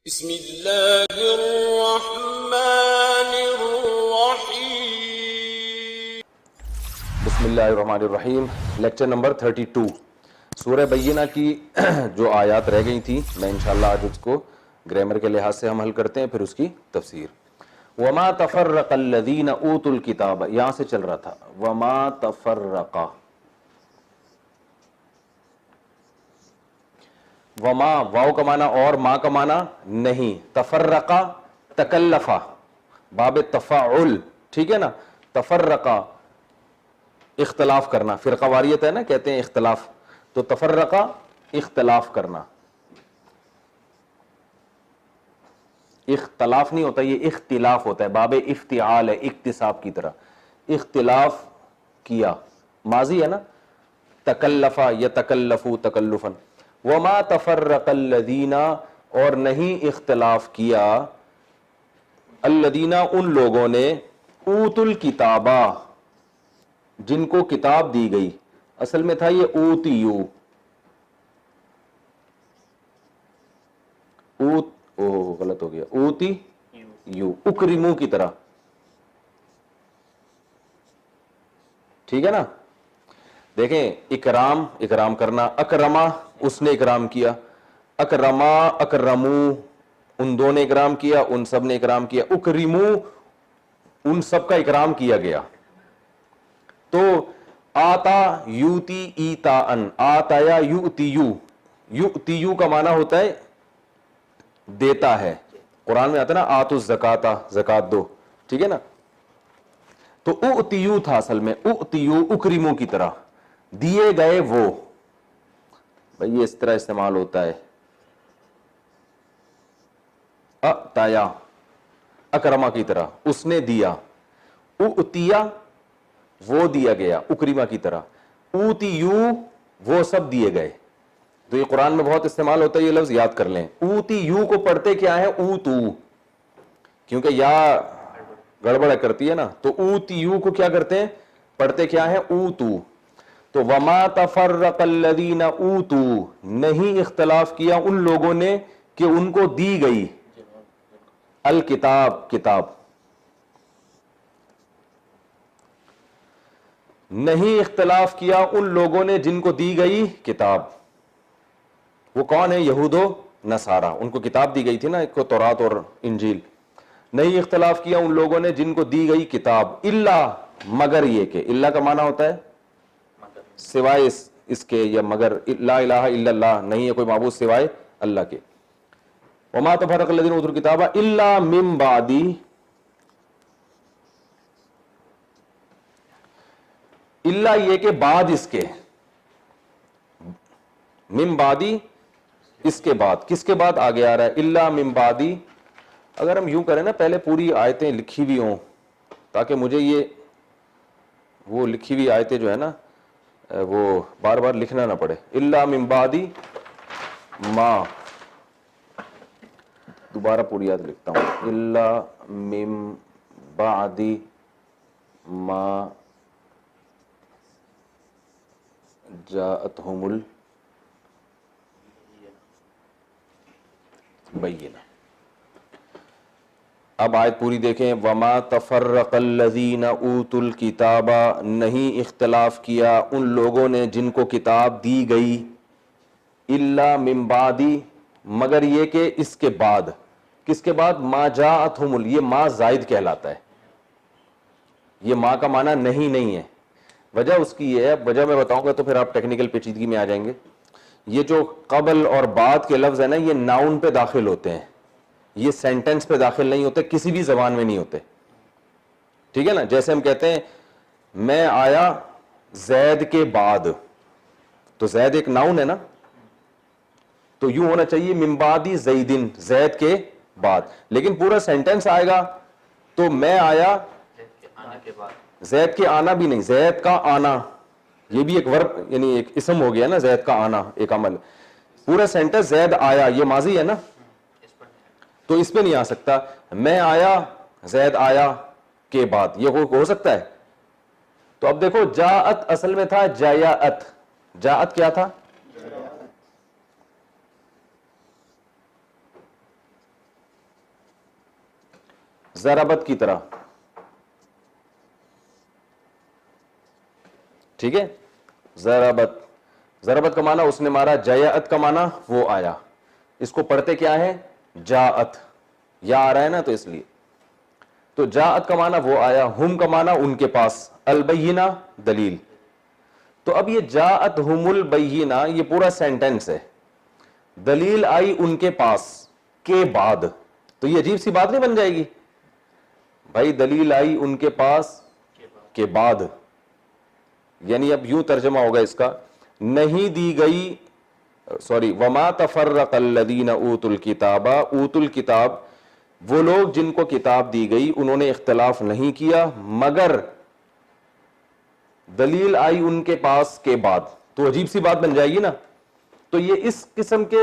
بسم اللہ الرحمن الرحیم۔ بسم اللہ الرحمن الرحیم۔ لیکچر نمبر 32 سورہ بینہ کی جو آیات رہ گئی تھی، میں انشاءاللہ آج اس کو گرامر کے لحاظ سے ہم حل کرتے ہیں، پھر اس کی تفسیر۔ وما تفرق الذین اوتوا الکتاب، یہاں سے چل رہا تھا وما تفرق، وما واو کا معنی اور، ما کا معنی نہیں، تفرقہ تکلفہ، باب تفاعل، ٹھیک ہے نا، تفرقہ اختلاف کرنا، فرقہ واریت ہے نا، کہتے ہیں اختلاف، تو تفرقہ اختلاف کرنا، اختلاف نہیں ہوتا، یہ اختلاف ہوتا ہے، باب افتعال ہے، اکتساب کی طرح، اختلاف کیا، ماضی ہے نا، تکلفا یتکلفو تکلفا۔ وما تفرق الذین، اور نہیں اختلاف کیا، الذین ان لوگوں نے، اوتوا الکتابہ جن کو کتاب دی گئی، اصل میں تھا یہ اوتیو، غلط ہو گیا، اوتی یو، اکرمو کی طرح، ٹھیک ہے نا۔ دیکھیں اکرام، اکرام کرنا، اکرما اس نے اکرام کیا، اکرما اکرمو ان دو نے اکرام کیا، ان سب نے اکرام کیا، اکرمو ان سب کا اکرام کیا گیا۔ تو آتا یوتی ایتا ان، آتایا یؤتیو، یؤتیو کا معنی ہوتا ہے دیتا ہے، قرآن میں آتا ہے نا آتو الزکاۃ، زکات دو، ٹھیک ہے نا۔ تو اؤتیو تھا اصل میں، اؤتیو اکرمو کی طرح، دیے گئے وہ، بھئی یہ اس طرح استعمال ہوتا ہے، اتایا اکرما کی طرح، اس نے دیا، اؤتیا وہ دیا گیا، اکرما کی طرح، اوتیو وہ سب دیے گئے۔ تو یہ قرآن میں بہت استعمال ہوتا ہے، یہ لفظ یاد کر لیں۔ اوتیو کو پڑھتے کیا ہے؟ اوتو، کیونکہ یا گڑبڑ کرتی ہے نا، تو اوتیو کو کیا کرتے ہیں؟ پڑھتے کیا ہے؟ اوتو۔ تو وما تفرق الذین اوتوا، نہیں اختلاف کیا ان لوگوں نے کہ ان کو دی گئی الکتاب، کتاب، نہیں اختلاف کیا ان لوگوں نے جن کو دی گئی کتاب۔ وہ کون ہے؟ یہود و نصارہ، ان کو کتاب دی گئی تھی نا، ایک کو تورات اور انجیل۔ نہیں اختلاف کیا ان لوگوں نے جن کو دی گئی کتاب، الا مگر یہ کہ، الا کا معنی ہوتا ہے سوائے اس کے، یا مگر، لا الہ الا اللہ، نہیں ہے کوئی معبود سوائے اللہ کے۔ وما تفرق الذین اوتوا الکتاب الا من بعد، الا یہ کہ بعد اس کے، من بعدی اس کے بعد، کس کے بعد آگے آ رہا ہے؟ الا من بعدی، اگر ہم یوں کریں نا، پہلے پوری آیتیں لکھی ہوئی ہوں تاکہ مجھے یہ وہ لکھی ہوئی آیتیں جو ہے نا وہ بار بار لکھنا نہ پڑے۔ الا من بعدی ما، دوبارہ پوری آیت لکھتا ہوں، الا من بعدی ما جاءتہم البینہ۔ اب آیت پوری دیکھیں، وما تفرق الذین اوتوا الکتاب، نہیں اختلاف کیا ان لوگوں نے جن کو کتاب دی گئی، الا من بعدی مگر یہ کہ اس کے بعد، کس کے بعد؟ ما جاءتہم، یہ ما زائد کہلاتا ہے، یہ ما کا معنی نہیں ہے۔ وجہ اس کی یہ ہے، وجہ میں بتاؤں گا تو پھر آپ ٹیکنیکل پیچیدگی میں آ جائیں گے۔ یہ جو قبل اور بعد کے لفظ ہیں نا، یہ ناؤن پہ داخل ہوتے ہیں، یہ سینٹنس پہ داخل نہیں ہوتے، کسی بھی زبان میں نہیں ہوتے، ٹھیک ہے نا۔ جیسے ہم کہتے ہیں میں آیا زید کے بعد، تو زید ایک ناؤن ہے نا، تو یوں ہونا چاہیے من بعد زیدن، زید کے بعد، لیکن پورا سینٹنس آئے گا تو میں آیا زید کے آنا بھی نہیں، زید کا آنا، یہ بھی ایک ورب یعنی ایک اسم ہو گیا نا، زید کا آنا ایک عمل، پورا سینٹنس زید آیا، یہ ماضی ہے نا، تو اس پہ نہیں آ سکتا میں آیا زید آیا کے بعد، یہ ہو سکتا ہے؟ تو اب دیکھو جاءت اصل میں تھا جاءت، جاءت کیا تھا؟ ضربت کی طرح. ٹھیک ہے, ضربت, ضربت کا معنی اس نے مارا, جاءت کا معنی وہ آیا. اس کو پڑھتے کیا ہے, جاءت, یا آ رہا ہے نا تو اس لیے. تو جاءت کا معنی وہ آیا, ہم کا معنی ان کے پاس, البینہ دلیل. تو اب یہ جاءت ہم البینہ یہ پورا سینٹینس ہے, دلیل آئی ان کے پاس کے بعد. تو یہ عجیب سی بات نہیں بن جائے گی بھائی, دلیل آئی ان کے پاس کے بعد, یعنی اب یوں ترجمہ ہوگا اس کا, نہیں دی گئی, سوری, وما تفرق الذین اوتوا الکتاب, اوتوا الکتاب وہ لوگ جن کو کتاب دی گئی انہوں نے اختلاف نہیں کیا مگر دلیل آئی ان کے پاس کے بعد. تو عجیب سی بات بن جائے گی نا. تو یہ اس قسم کے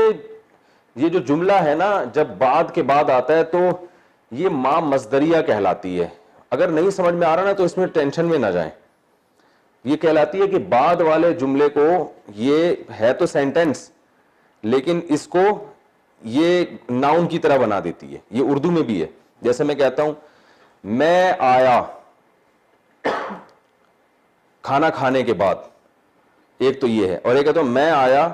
یہ جو جملہ ہے نا, جب بعد کے بعد آتا ہے تو یہ ما مصدریہ کہلاتی ہے. اگر نہیں سمجھ میں آ رہا نا تو اس میں ٹینشن میں نہ جائیں. یہ کہلاتی ہے کہ بعد والے جملے کو, یہ ہے تو سینٹینس لیکن اس کو یہ ناؤن کی طرح بنا دیتی ہے. یہ اردو میں بھی ہے. جیسے میں کہتا ہوں میں آیا کھانا کھانے کے بعد, ایک تو یہ ہے, اور ایک کہتا ہوں میں آیا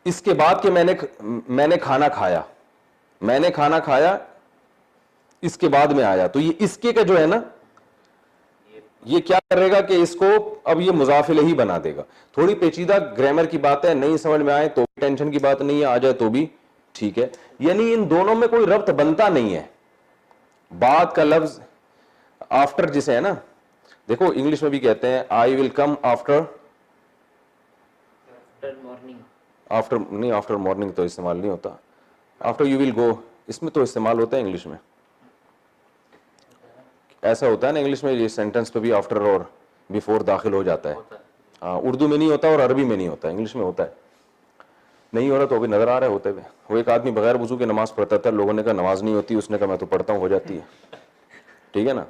اس کے بعد کہ میں نے کھانا کھایا, میں نے کھانا کھایا اس کے بعد میں آیا. تو یہ اس کے کا جو ہے نا یہ کیا کرے گا کہ اس کو اب یہ مضاف الیہ بنا دے گا. تھوڑی پیچیدہ گرامر کی بات ہے, نہیں سمجھ میں آئے تو ٹینشن کی بات نہیں ہے, آ جائے تو بھی ٹھیک ہے. یعنی ان دونوں میں کوئی ربط بنتا نہیں ہے. بعد کا لفظ آفٹر جسے ہے نا, دیکھو انگلش میں بھی کہتے ہیں آئی ول کم آفٹر مارننگ, آفٹر نہیں, آفٹر مارننگ تو استعمال نہیں ہوتا, آفٹر یو ول گو اس میں تو استعمال ہوتا ہے انگلش میں. ایسا ہوتا ہے نا انگلش میں یہ سینٹینس پہ بھی آفٹر اور بیفور داخل ہو جاتا ہے. ہاں, اردو میں نہیں ہوتا اور عربی میں نہیں ہوتا, انگلش میں ہوتا ہے. نہیں ہو رہا تو ابھی نظر آ رہا ہے ہوتے ہوئے. وہ ایک آدمی بغیر وضو کے نماز پڑھتا تھا, لوگوں نے کہا نماز نہیں ہوتی, اس نے کہا میں تو پڑھتا ہوں, ہو جاتی ہے. ٹھیک ہے نا.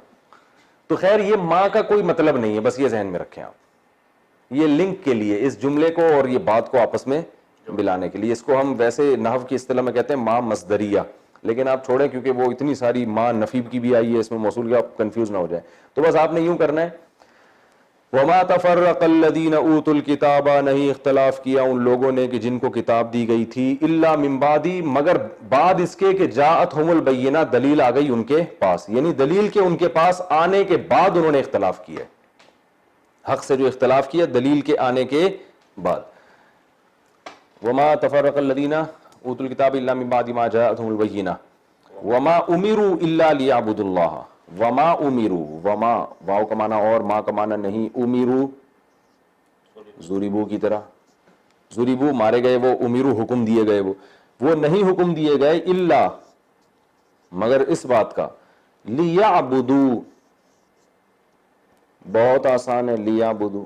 تو خیر یہ ماں کا کوئی مطلب نہیں ہے, بس یہ ذہن میں رکھیں آپ, یہ لنک کے لیے اس جملے کو اور یہ بات کو آپس میں ملانے کے لیے. اس کو ہم ویسے نحو کی اصطلاح میں کہتے ہیں ماں مصدریہ, لیکن آپ چھوڑیں کیونکہ وہ اتنی ساری ماں نفیب کی بھی آئی ہے اس میں موصول کی, آپ کنفیوز نہ ہو جائیں. تو بس آپ نے یوں کرنا ہے وما تفرق الذین اوتوا الکتاب, نہیں اختلاف کیا ان لوگوں نے کہ جن کو کتاب دی گئی تھی, الا من بعد, مگر بعد اس کے کہ جاءتہم البینہ, دلیل آ گئی ان کے پاس, یعنی دلیل کے ان کے پاس آنے کے بعد انہوں نے اختلاف کیا. حق سے جو اختلاف کیا دلیل کے آنے کے بعد. وما تفرق الذین اوتوا الکتاب الا من بعد ما جاءتہم البینہ وما امروا الا لیعبدوا اللہ. وما امروا, وما واو کا معنی اور, ما کا معنی نہیں, امروا ضربوا کی طرح, ضربوا مارے گئے, وہ امروا حکم دیے گئے, وہ نہیں حکم دیے گئے, الا مگر اس بات کا, لیعبدوا, بہت آسان ہے, لیعبدوا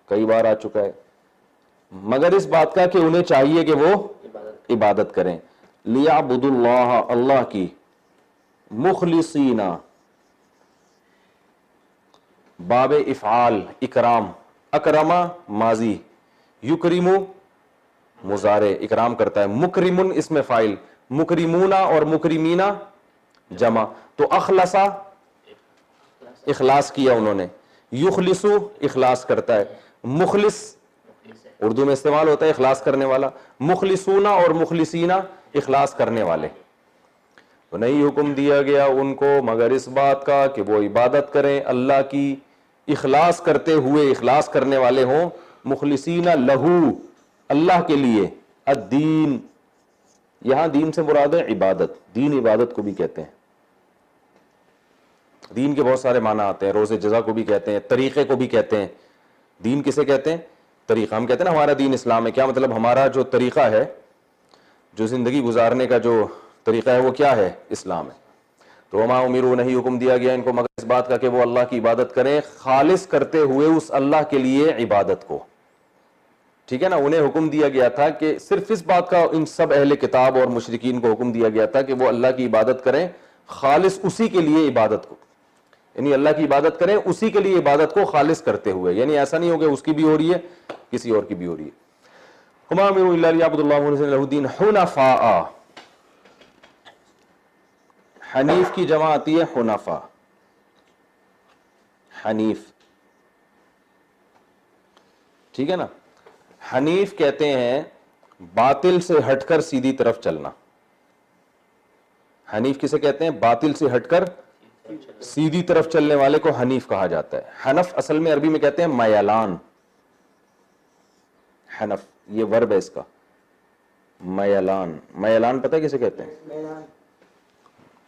کئی بار آ چکا ہے, مگر اس بات کا کہ انہیں چاہیے کہ وہ عبادت کریں. لیعبدوا اللہ, اللہ کی, مخلصین, باب افعال اکرام, اکرما ماضی, یکرمو مضارع اکرام کرتا ہے, مکرمن اس میں فاعل, مکرمونا اور مکرمینا جمع. تو اخلصا اخلاص کیا انہوں نے, یخلصو اخلاص کرتا ہے, مخلص اردو میں استعمال ہوتا ہے اخلاص کرنے والا, مخلصونا اور مخلصینا اخلاص کرنے والے. تو نہیں حکم دیا گیا ان کو مگر اس بات کا کہ وہ عبادت کریں اللہ کی, اخلاص کرتے ہوئے, اخلاص کرنے والے ہوں, مخلصین لہو, اللہ کے لیے, الدین, یہاں دین سے مراد ہے عبادت, دین عبادت کو بھی کہتے ہیں. دین کے بہت سارے معنی آتے ہیں, روز جزا کو بھی کہتے ہیں, طریقے کو بھی کہتے ہیں. دین کسے کہتے ہیں؟ طریقہ. ہم کہتے ہیں نا ہمارا دین اسلام ہے, کیا مطلب ہمارا جو طریقہ ہے, جو زندگی گزارنے کا جو طریقہ ہے وہ کیا ہے؟ اسلام ہے. تو وما امروا, نہیں حکم دیا گیا ان کو مگر اس بات کا کہ وہ اللہ کی عبادت کریں, خالص کرتے ہوئے اس اللہ کے لیے عبادت کو. ٹھیک ہے نا. انہیں حکم دیا گیا تھا کہ صرف اس بات کا, ان سب اہل کتاب اور مشرکین کو حکم دیا گیا تھا کہ وہ اللہ کی عبادت کریں, خالص اسی کے لیے عبادت کو, یعنی اللہ کی عبادت کریں اسی کے لیے عبادت کو خالص کرتے ہوئے, یعنی ایسا نہیں ہو کہ اس کی بھی ہو رہی ہے کسی اور کی بھی ہو رہی ہے. وما امروا الا لیعبدوا اللہ مخلصین لہ الدین حنفاء, حنیف کی جمع آتی ہے حنفا. حنیف, ٹھیک ہے نا. حنیف کہتے ہیں باطل سے ہٹ کر سیدھی طرف چلنا. حنیف کسے کہتے ہیں؟ باطل سے ہٹ کر سیدھی طرف چلنے والے کو حنیف کہا جاتا ہے. حنف اصل میں عربی میں کہتے ہیں میلان. حنف یہ ورب ہے اس کا, میلان. میلان پتہ ہے کسے کہتے ہیں؟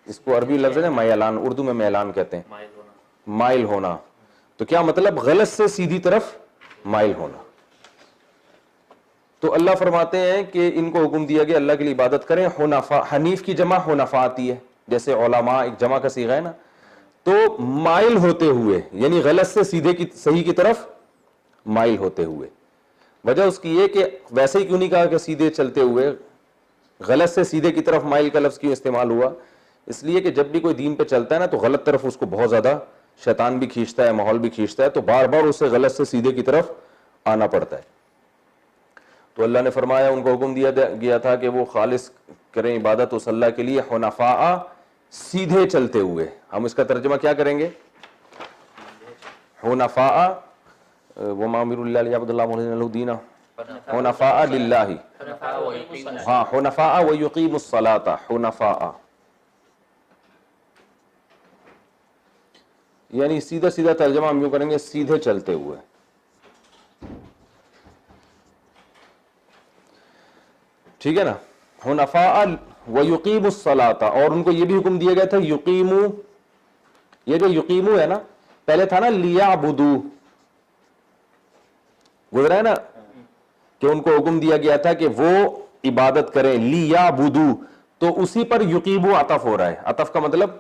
اس کو عربی لفظ ہے میلان, اردو میں میلان کہتے ہیں, مائل ہونا. تو کیا مطلب؟ غلط سے سیدھی طرف مائل ہونا. تو اللہ فرماتے ہیں کہ ان کو حکم دیا گیا اللہ کے لیے عبادت کریں حنفاء. حنیف کی جمع حنفاء آتی ہے, جیسے علماء ایک جمع کا صیغہ ہے نا. تو مائل ہوتے ہوئے, یعنی غلط سے سیدھے کی صحیح کی طرف مائل ہوتے ہوئے. وجہ اس کی یہ کہ ویسے ہی کیوں نہیں کہا کہ سیدھے چلتے ہوئے, غلط سے سیدھے کی طرف مائل کا لفظ کیوں استعمال ہوا؟ اس لیے کہ جب بھی کوئی دین پہ چلتا ہے نا تو غلط طرف اس کو بہت زیادہ شیطان بھی کھینچتا ہے, ماحول بھی کھینچتا ہے, تو بار بار اسے غلط سے سیدھے کی طرف آنا پڑتا ہے. تو اللہ نے فرمایا, ان کو حکم دیا گیا تھا کہ وہ خالص کریں عبادت اس اللہ کے لیے حنفاء, سیدھے چلتے ہوئے. ہم اس کا ترجمہ کیا کریں گے؟ حنفاء وما امروا الا ليعبدوا الله مخلصين له الدين حنفاء لله. ہاں حنفاء ويقيموا الصلاة حنفاء, یعنی سیدھا سیدھا ترجمہ ہم یوں کریں گے سیدھے چلتے ہوئے. ٹھیک ہے نا. حنفاء ويقيموا الصلاة, اور ان کو یہ بھی حکم دیا گیا تھا یقیمو. یہ جو یقیمو ہے نا, پہلے تھا نا لیعبدوا, گزرا ہے نا, کہ ان کو حکم دیا گیا تھا کہ وہ عبادت کریں لیعبدوا, تو اسی پر یقیمو عطف ہو رہا ہے. عطف کا مطلب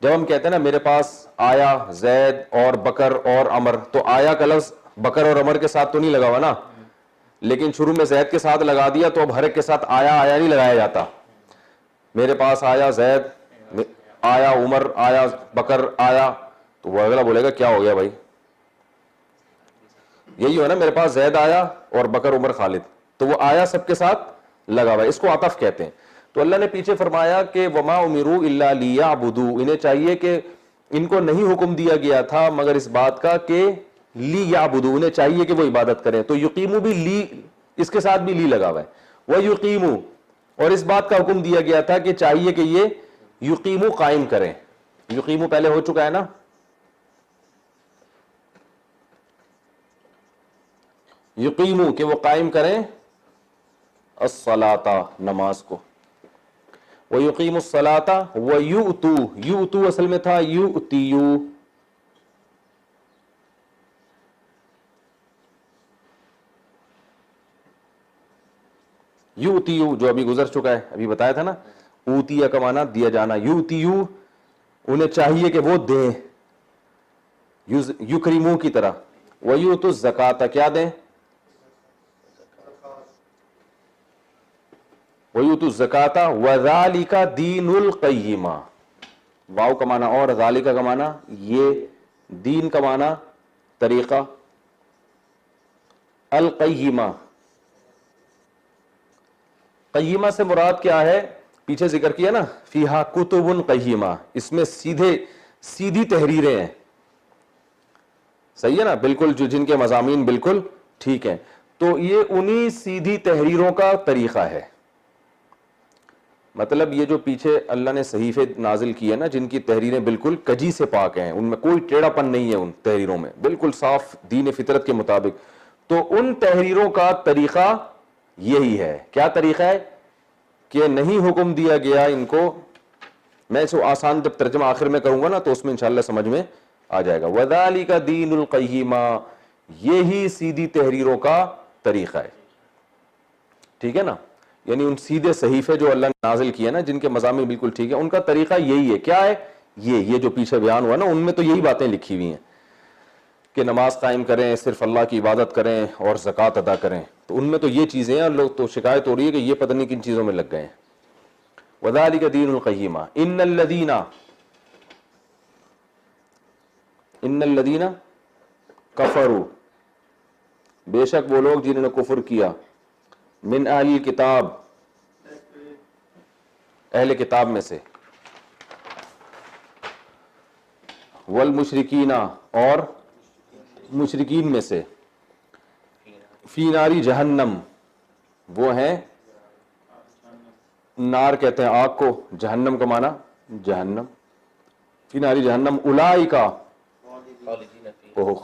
جب ہم کہتے ہیں نا میرے پاس آیا زید اور بکر اور عمر, تو آیا کا لفظ بکر اور عمر کے ساتھ تو نہیں لگا ہوا نا, لیکن شروع میں زید کے ساتھ لگا دیا, تو اب ہر ایک کے ساتھ آیا آیا نہیں لگایا جاتا. میرے پاس آیا زید, آیا عمر, آیا بکر, آیا, تو وہ اگلا بولے گا کیا ہو گیا بھائی, یہی ہو نا میرے پاس زید آیا اور بکر عمر خالد, تو وہ آیا سب کے ساتھ لگا ہوا ہے, اس کو عطف کہتے ہیں. تو اللہ نے پیچھے فرمایا کہ وما امروا الا لیعبدوا, انہیں چاہیے کہ ان کو نہیں حکم دیا گیا تھا مگر اس بات کا کہ لیعبدوا, انہیں چاہیے کہ وہ عبادت کریں. تو یقیمو بھی لی, اس کے ساتھ بھی لی لگا ہوا ہے, وہ یقیمو, اور اس بات کا حکم دیا گیا تھا کہ چاہیے کہ یہ یقیمو قائم کریں. یقیمو پہلے ہو چکا ہے نا, یقیمو کہ وہ قائم کریں الصلاۃ, نماز کو. وَيُقِيمُ الصَّلَاةَ وَيُؤْتُوا, یؤتو اصل میں تھا یؤتیو, یؤتیو جو ابھی گزر چکا ہے, ابھی بتایا تھا نا, اوتیا کا معنی دیا جانا, یؤتیو انہیں چاہیے کہ وہ دیں یکرمو کی طرح. وَيُؤْتُوا الزَّكَاةَ, کیا دیں؟ وَيُؤْتُوا الزَّكَاةَ وَذَلِكَ دِينُ الْقَيِّمَةِ, واو کا معنی اور ذالکہ کا معنی یہ, دین کا معنی طریقہ, القیمہ. قیمہ سے مراد کیا ہے؟ پیچھے ذکر کیا نا فیہا کتب قیمہ, اس میں سیدھی تحریریں ہیں. صحیح ہے نا, بالکل جو جن کے مضامین بالکل ٹھیک ہیں. تو یہ انہی سیدھی تحریروں کا طریقہ ہے. مطلب یہ جو پیچھے اللہ نے صحیفے نازل کیے نا جن کی تحریریں بالکل کجی سے پاک ہیں, ان میں کوئی ٹیڑھا پن نہیں ہے, ان تحریروں میں بالکل صاف دین فطرت کے مطابق, تو ان تحریروں کا طریقہ یہی ہے. کیا طریقہ ہے؟ کہ نہیں حکم دیا گیا ان کو, میں اس کو آسان جب ترجمہ آخر میں کروں گا نا تو اس میں انشاءاللہ سمجھ میں آ جائے گا. وَذَلِكَ دِينُ الْقَيِّمَةِ, یہی سیدھی تحریروں کا طریقہ ہے. ٹھیک ہے نا, یعنی ان سیدھے صحیفے جو اللہ نے نازل کیے نا جن کے مضامین بالکل ٹھیک ہے, ان کا طریقہ یہی ہے. کیا ہے یہ جو پیچھے بیان ہوا نا, ان میں تو یہی باتیں لکھی ہوئی ہیں کہ نماز قائم کریں, صرف اللہ کی عبادت کریں اور زکوٰۃ ادا کریں. تو ان میں تو یہ چیزیں ہیں, لوگ تو شکایت ہو رہی ہے کہ یہ پتہ نہیں کن چیزوں میں لگ گئے ہیں. وَذَلِكَ دِينُ الْقَيِّمَةِ إِنَّ الَّذِينَ كَفَرُوا, بے شک وہ لوگ جنہوں نے کفر کیا, من اہل کتاب, اہل کتاب میں سے, والمشرکین اور مشرکین میں سے، فی ناری جہنم وہ ہیں نار کہتے ہیں آگ کو، جہنم کا معنی جہنم، فی ناری جہنم اولئک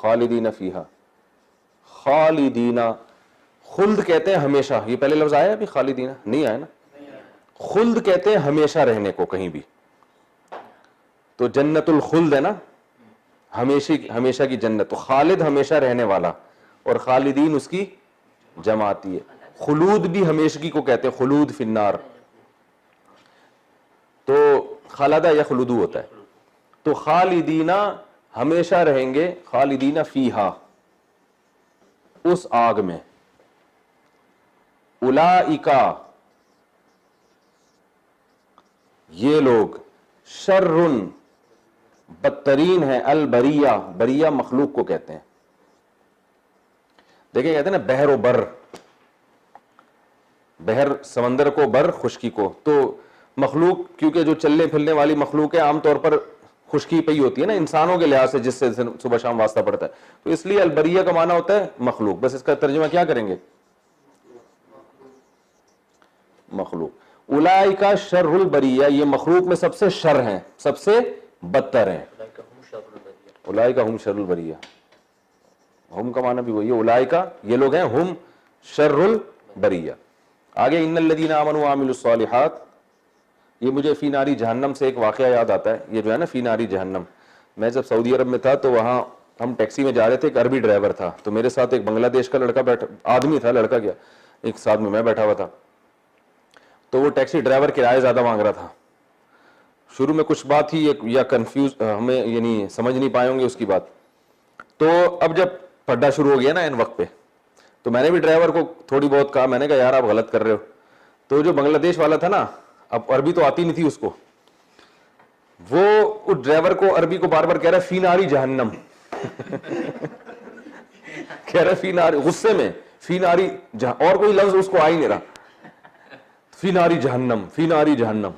خالدین فیہا، خالدین خلد کہتے ہیں ہمیشہ، یہ پہلے لفظ آیا ابھی خالدین نہیں آیا نا، خلد کہتے ہیں ہمیشہ رہنے کو کہیں بھی، تو جنت الخلد ہے نا، ہمیشہ کی جنت، تو خالد ہمیشہ رہنے والا، اور خالدین اس کی جمع آتی ہے، خلود بھی ہمیشگی کو کہتے ہیں، خلود فی النار، تو خالدہ یا خلودو ہوتا ہے، تو خالدین ہمیشہ رہیں گے، خالدین فیہا اس آگ میں، اولئک یہ لوگ، شر بدترین ہے، البریہ بریہ مخلوق کو کہتے ہیں، دیکھیں کہتے ہیں نا بحر و بر، بحر سمندر کو، بر خشکی کو، تو مخلوق کیونکہ جو چلنے پھرنے والی مخلوق ہے عام طور پر خشکی پہ ہی ہوتی ہے نا انسانوں کے لحاظ سے، جس سے صبح شام واسطہ پڑتا ہے، تو اس لیے البریہ کا معنی ہوتا ہے مخلوق، بس اس کا ترجمہ کیا کریں گے مخلوق، اولئک شر البریہ یہ مخلوق میں سب سے شر ہیں، سب سے بدتر ہیں، اولئک ہم شر البریہ، ہم کا معنی بھی وہی ہے، اولئک یہ لوگ ہیں، ہم شر البریہ۔ آگے ان الذین آمنوا وعملوا الصالحات، یہ مجھے فی ناری جہنم سے ایک واقعہ یاد آتا ہے، یہ جو ہے نا فی ناری جہنم، میں جب سعودی عرب میں تھا تو وہاں ہم ٹیکسی میں جا رہے تھے، ایک عربی ڈرائیور تھا، تو میرے ساتھ ایک بنگلہ دیش کا لڑکا بیٹھا، آدمی تھا، لڑکا کیا، ایک ساتھ میں بیٹھا ہوا تھا، تو وہ ٹیکسی ڈرائیور کرایہ زیادہ مانگ رہا تھا، شروع میں کچھ بات ہی یا کنفیوز ہمیں یعنی سمجھ نہیں پائے ہوں گے اس کی بات، تو اب جب پڈا شروع ہو گیا نا ان وقت پہ، تو میں نے بھی ڈرائیور کو تھوڑی بہت کہا، میں نے کہا یار آپ غلط کر رہے ہو، تو جو بنگلہ دیش والا تھا نا، اب عربی تو آتی نہیں تھی اس کو، وہ اس ڈرائیور کو عربی کو بار بار کہہ رہا ہے فی ناری جہنم کہہ رہا ہے فی ناری، غصے میں فی ناری اور کوئی لفظ اس کو آ ہی نہیں رہا، فی ناری جہنم فی ناری جہنم۔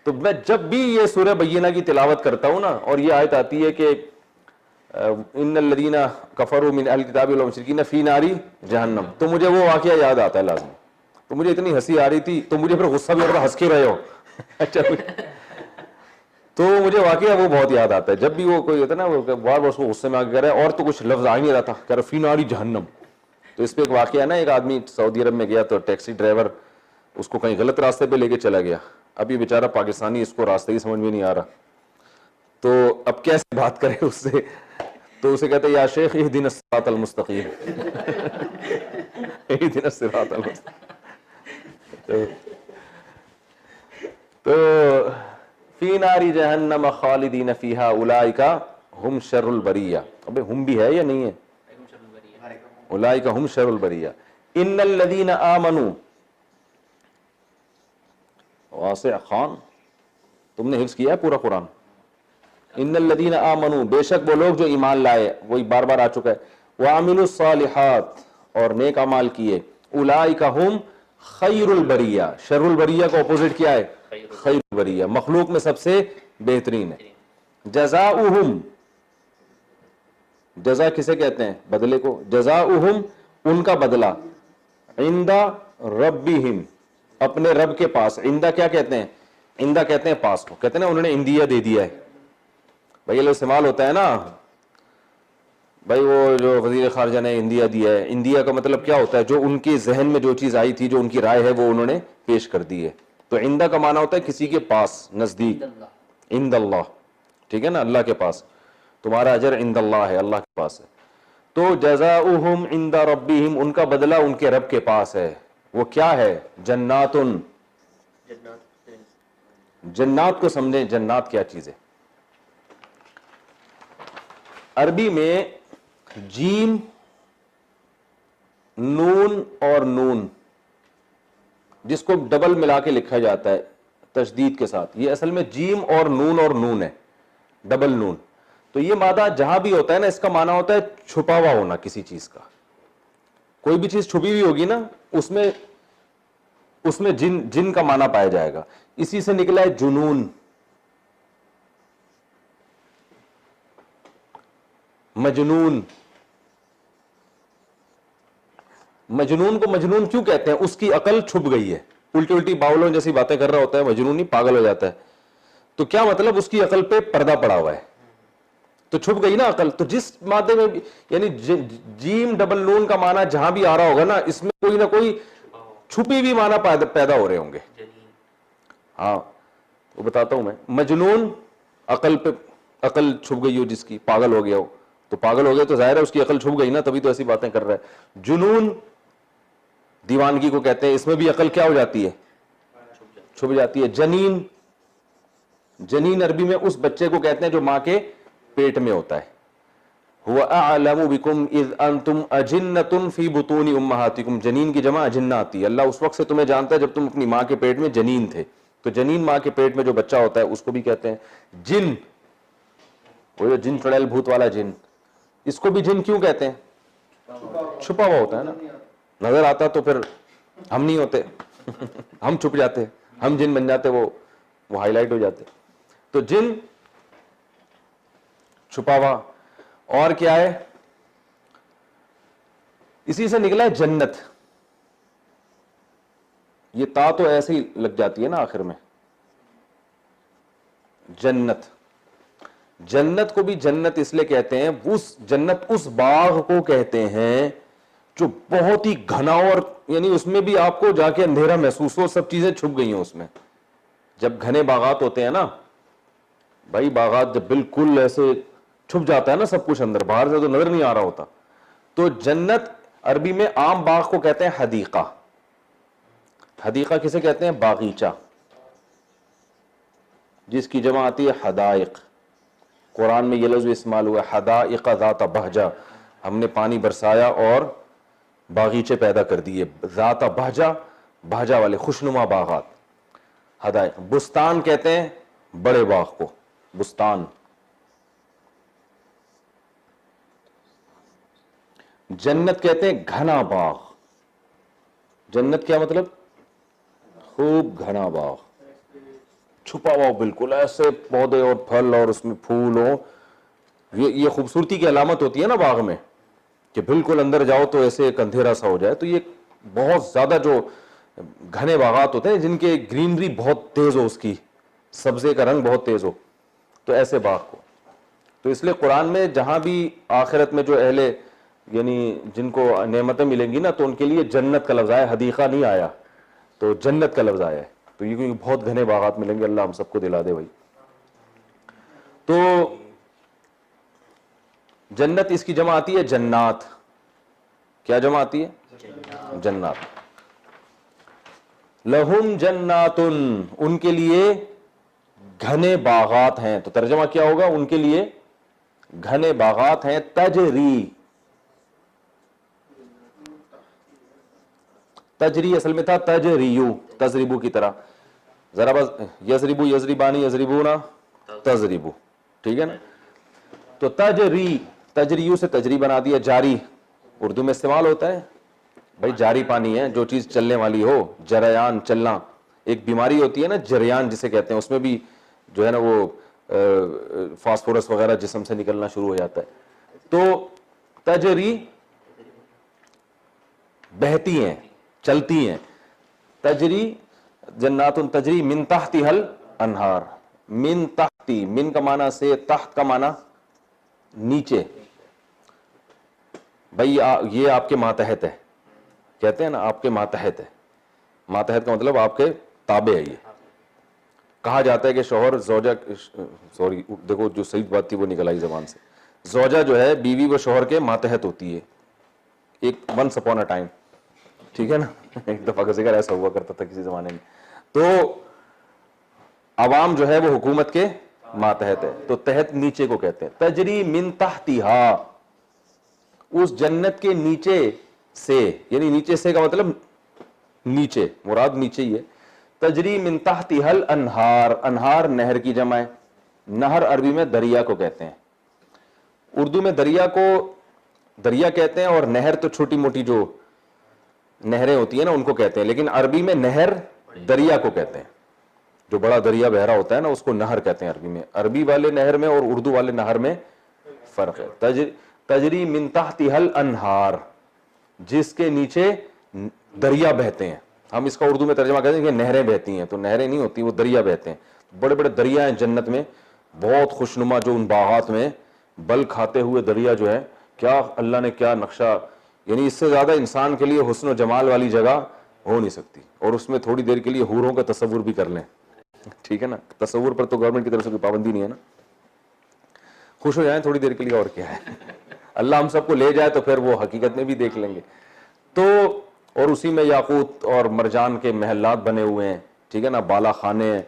تو میں جب بھی یہ سورہ بینہ کی تلاوت کرتا ہوں نا، اور یہ آیت آتی ہے کہ ان الذین کفروا من اہل الکتاب والمشرکین فی ناری جہنم، تو مجھے وہ واقعہ یاد آتا ہے لازم، تو مجھے اتنی ہنسی آ رہی تھی، تو مجھے پھر غصہ بھی آ رہا، ہنس کے رہے ہو اچھا، تو مجھے واقعہ وہ بہت یاد آتا ہے، جب بھی وہ کوئی ہوتا ہے نا، وہ بار بار اس کو غصے میں آ کے کہہ رہا ہے، اور تو کچھ لفظ آ ہی نہیں رہا تھا، کہہ رہا فی ناری جہنم۔ تو اس پہ ایک واقعہ ہے نا، ایک آدمی سعودی عرب میں گیا تو ٹیکسی ڈرائیور اس کو کہیں غلط راستے پہ لے کے چلا گیا، اب یہ بیچارہ پاکستانی، اس کو راستے ہی سمجھ میں نہیں آ رہا، تو اب کیسے بات کرے اس سے، تو اسے کہتے ہیں یا شیخ اہدنا الصراط المستقیم اہدنا الصراط المستقیم، تو فی ناری جہنم خالدین فیہا اولئک ہم شر البریہ، ابے ہم بھی ہے یا نہیں ہے، اولئک ہم شر البریہ۔ ان الذین آمنوا، واسع خان تم نے حفظ کیا ہے پورا قرآن، ان الذین آمنوا بے شک وہ لوگ جو ایمان لائے، وہی بار بار آ چکا ہے، وعملوا الصالحات اور نیک اعمال کیے، اولئک ہم خیر البریہ، شر البریہ کا اپوزٹ کیا ہے خیر البریہ، مخلوق میں سب سے بہترین ہے، جزاؤہم جزا کسے کہتے ہیں بدلے کو، جزاؤہم ان کا بدلہ، عند ربہم اپنے رب کے پاس، عندہ کیا کہتے ہیں، عندہ کہتے ہیں پاس کو، کہتے ہیں نا انہوں نے اندیہ دے دیا ہے، بھائی یہ استعمال ہوتا ہے نا، بھائی وہ جو وزیر خارجہ نے اندیہ دیا ہے، اندیہ کا مطلب کیا ہوتا ہے، جو ان کے ذہن میں جو چیز آئی تھی، جو ان کی رائے ہے، وہ انہوں نے پیش کر دی ہے، تو عندہ کا معنی ہوتا ہے کسی کے پاس، نزدیک، عند اللہ، ٹھیک ہے نا، اللہ کے پاس، تمہارا اجر عند اللہ ہے، اللہ کے پاس ہے، تو جزاؤہم عند ربہم ان کا بدلہ ان کے رب کے پاس ہے، وہ کیا ہے، جنات، جنات کو سمجھیں، جنات کیا چیز ہے، عربی میں جیم نون اور نون جس کو ڈبل ملا کے لکھا جاتا ہے تشدید کے ساتھ، یہ اصل میں جیم اور نون ہے، ڈبل نون، تو یہ مادہ جہاں بھی ہوتا ہے نا، اس کا معنی ہوتا ہے چھپا ہوا ہونا کسی چیز کا، کوئی بھی چیز چھپی ہوئی ہوگی نا، اس میں جن کا معنی پایا جائے گا، اسی سے نکلا ہے جنون، مجنون. مجنون کو مجنون کیوں کہتے ہیں؟ اس کی عقل چھپ گئی ہے, الٹی الٹی باولوں جیسی باتیں کر رہا ہوتا ہے, مجنون نہیں پاگل ہو جاتا ہے. تو کیا مطلب؟ اس کی عقل پہ پردہ پڑا ہوا ہے, تو چھپ گئی نا عقل. تو جس مادے میں یعنی جیم ڈبل نون کا معنی جہاں بھی آ رہا ہوگا نا, اس میں کوئی نہ کوئی چھپی بھی معنی پیدا ہو رہے ہوں گے. ہاں وہ بتاتا ہوں میں. مجنون عقل پہ, عقل چھپ گئی ہو جس کی, پاگل ہو گیا ہو, تو پاگل ہو گیا تو ظاہر ہے اس کی عقل چھپ گئی نا, تبھی تو ایسی باتیں کر رہا ہے. جنون دیوانگی کو کہتے ہیں, اس میں بھی عقل کیا ہو جاتی ہے؟ چھپ جاتی ہے. جنین, جنین عربی میں اس بچے کو کہتے ہیں جو ماں کے پیٹ میں ہوتا ہے. هو اعلم بكم اذ انتم اجنة في بطون امهاتكم. جنین کی جمع اجنہ آتی ہے. اللہ اس وقت سے تمہیں جانتا ہے جب تم اپنی ماں کے پیٹ میں جنین تھے. تو جنین ماں کے پیٹ میں جو بچہ ہوتا ہے اس کو بھی کہتے ہیں جن. وہ جو جن چڑیل بھوت والا جن, اس کو بھی جن کیوں کہتے ہیں؟ چھپا ہوا ہوتا ہے نا, نظر آتا تو پھر ہم نہیں ہوتے, ہم چھپ جاتے, ہم جن بن جاتے, وہ ہائی لائٹ ہو جاتے. تو جن چھپا ہوا. اور کیا ہے؟ اسی سے نکلا ہے جنت. یہ تا تو ایسے ہی لگ جاتی ہے نا آخر میں. جنت, جنت کو بھی جنت اس لیے کہتے ہیں, اس جنت اس باغ کو کہتے ہیں جو بہت ہی گھنا, اور یعنی اس میں بھی آپ کو جا کے اندھیرا محسوس ہو, سب چیزیں چھپ گئی ہیں اس میں. جب گھنے باغات ہوتے ہیں نا بھائی, باغات جب بالکل ایسے چھپ جاتا ہے نا سب کچھ اندر, باہر سے تو نظر نہیں آ رہا ہوتا. تو جنت عربی میں عام باغ کو کہتے ہیں حدیقہ. حدیقہ کسے کہتے ہیں؟ باغیچہ, جس کی جمع آتی ہے حدائق. قرآن میں یہ لفظ استعمال ہوا ہے, حدائق ذات بہجہ. ہم نے پانی برسایا اور باغیچے پیدا کر دیے. ذات بہجہ, بہجہ والے خوشنما باغات. حدائق. بستان کہتے ہیں بڑے باغ کو, بستان. جنت کہتے ہیں گھنا باغ. جنت کیا مطلب؟ خوب گھنا باغ, چھپا ہوا بالکل, ایسے پودے اور پھل اور اس میں پھول ہو. یہ خوبصورتی کی علامت ہوتی ہے نا باغ میں, کہ بالکل اندر جاؤ تو ایسے ایک اندھیرا سا ہو جائے. تو یہ بہت زیادہ جو گھنے باغات ہوتے ہیں جن کے گرینری بہت تیز ہو, اس کی سبزے کا رنگ بہت تیز ہو, تو ایسے باغ کو. تو اس لیے قرآن میں جہاں بھی آخرت میں جو اہل یعنی جن کو نعمتیں ملیں گی نا, تو ان کے لیے جنت کا لفظ آیا, حدیقہ نہیں آیا, تو جنت کا لفظ آیا ہے. تو یہ کیونکہ بہت گھنے باغات ملیں گے, اللہ ہم سب کو دلا دے بھائی. تو جنت اس کی جمع آتی ہے جنات. کیا جمع آتی ہے؟ جنات. لہم جنات, ان کے لیے گھنے باغات ہیں. تو ترجمہ کیا ہوگا؟ ان کے لیے گھنے باغات ہیں. تجری, تجری اصل میں تھا تجریو, تجریبو کی طرح. ذرا بس یزریبو, یزریبانی, یزریبونا, تجریبو, ٹھیک ہے نا. تو تجری, تجریو سے تجری بنا دیا. جاری اردو میں استعمال ہوتا ہے بھائی, جاری پانی ہے, جو چیز چلنے والی ہو. جریان, چلنا. ایک بیماری ہوتی ہے نا جریان جسے کہتے ہیں, اس میں بھی جو ہے نا وہ فاسفورس وغیرہ جسم سے نکلنا شروع ہو جاتا ہے. تو تجری بہتی ہیں, چلتی ہیں. تجری جنات تجری من تحتها الانہار. من تحتی, من کا معنی سے, تحت کا معنی نیچے. بھائی یہ آپ کے ماتحت ہے, کہتے ہیں نا آپ کے ماتحت ہے. ماتحت کا مطلب آپ کے تابع ہے. یہ کہا جاتا ہے کہ شوہر زوجہ, سوری دیکھو جو صحیح بات تھی وہ نکل آئی زبان سے. زوجہ جو ہے بیوی وہ شوہر کے ماتحت ہوتی ہے, ایک ونس اپون اے ٹائم, ٹھیک ہے نا. ایک دفعہ کا ذکر ایسا ہوا کرتا تھا کسی زمانے میں. تو عوام جو ہے وہ حکومت کے ماتحت ہے, تو تحت نیچے کو کہتے ہیں. تجری من تحتہا, اس جنت کے نیچے سے, یعنی نیچے سے کا مطلب نیچے, مراد نیچے ہی ہے. تجری من تحتہا الانہار, انہار نہر کی جمع ہے. نہر عربی میں دریا کو کہتے ہیں. اردو میں دریا کو دریا کہتے ہیں, اور نہر تو چھوٹی موٹی جو نہریں ہوتی ہیں نا ان کو کہتے ہیں. لیکن عربی میں نہر دریا کو کہتے ہیں. جو بڑا دریا بہ رہا ہوتا ہے نا اس کو نہر کہتے ہیں عربی میں. عربی والے نہر میں اور اردو والے نہر میں فرق ہے. تجری من تحتها الانہار, جس کے نیچے دریا بہتے ہیں. ہم اس کا اردو میں ترجمہ کہتے ہیں کہ نہریں بہتی ہیں, تو نہریں نہیں ہوتی, وہ دریا بہتے ہیں. بڑے بڑے دریا ہیں جنت میں, بہت خوشنما, جو ان باغات میں بل کھاتے ہوئے دریا جو ہے, کیا اللہ نے کیا نقشہ, یعنی اس سے زیادہ انسان کے لیے حسن و جمال والی جگہ ہو نہیں سکتی. اور اس میں تھوڑی دیر کے لیے حوروں کا تصور بھی کر لیں, ٹھیک ہے نا, تصور پر تو گورنمنٹ کی طرف سے کوئی پابندی نہیں ہے نا, خوش ہو جائیں تھوڑی دیر کے لیے, اور کیا ہے, اللہ ہم سب کو لے جائے تو پھر وہ حقیقت میں بھی دیکھ لیں گے. تو اور اسی میں یاقوت اور مرجان کے محلات بنے ہوئے ہیں, ٹھیک ہے نا, بالا خانے ہیں,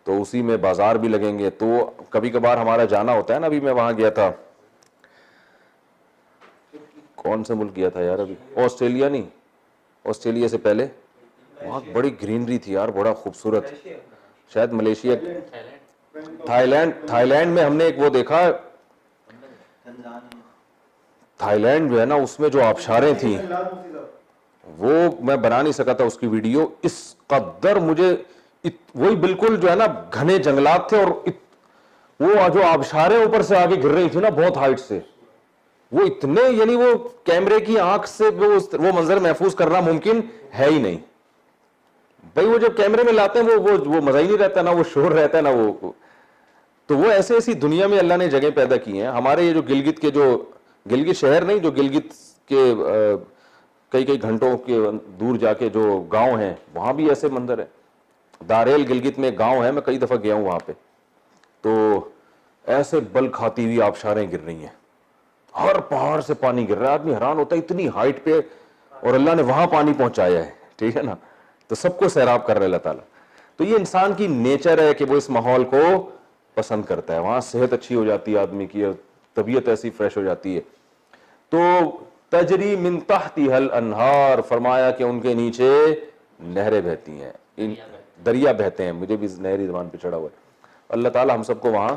تو اسی میں بازار بھی لگیں گے. تو کبھی کبھار ہمارا جانا ہوتا ہے نا, ابھی میں وہاں گیا تھا, کون سے ملک گیا تھا یار, ابھی آسٹریلیا نہیں, آسٹریلیا سے پہلے, وہاں بڑی گرینری تھی یار, بڑا خوبصورت, شاید ملیشیا, تھائی لینڈ میں ہم نے ایک وہ دیکھا, تھائی لینڈ جو ہے نا, اس میں جو آبشاریں تھیں وہ میں بنا نہیں سکا تھا اس کی ویڈیو, اس قدر مجھے وہی بالکل جو ہے نا گھنے جنگلات تھے, اور وہ جو آبشاریں اوپر سے آگے گر رہی تھی نا بہت ہائٹ سے, وہ اتنے, یعنی وہ کیمرے کی آنکھ سے وہ منظر محفوظ کرنا ممکن ہے ہی نہیں بھائی. وہ جب کیمرے میں لاتے ہیں وہ مزہ ہی نہیں رہتا, نہ وہ شور رہتا ہے, نہ وہ. تو وہ ایسی دنیا میں اللہ نے جگہ پیدا کی ہیں. ہمارے یہ جو گلگت کے, جو گلگت شہر نہیں, جو گلگت کے کئی گھنٹوں کے دور جا کے جو گاؤں ہیں, وہاں بھی ایسے منظر ہے. داریل گلگت میں گاؤں ہے, میں کئی دفعہ گیا ہوں وہاں پہ, تو ایسے بل کھاتی ہوئی آبشاریں گر رہی ہیں, ہر پہاڑ سے پانی گر رہا ہے, آدمی حیران ہوتا ہے اتنی ہائٹ پہ, اور اللہ نے وہاں پانی پہنچایا ہے, ٹھیک ہے نا, تو سب کو سیراب کر رہے اللہ تعالیٰ. تو یہ انسان کی نیچر ہے کہ وہ اس ماحول کو پسند کرتا ہے, وہاں صحت اچھی ہو جاتی ہے آدمی کی, طبیعت ایسی فریش ہو جاتی ہے. تو تجری من تحتها الانہار, فرمایا کہ ان کے نیچے نہریں بہتی ہیں, دریا بہتے ہیں. مجھے بھی نہری زبان پہ چڑھا ہوا ہے. اللہ تعالیٰ ہم سب کو وہاں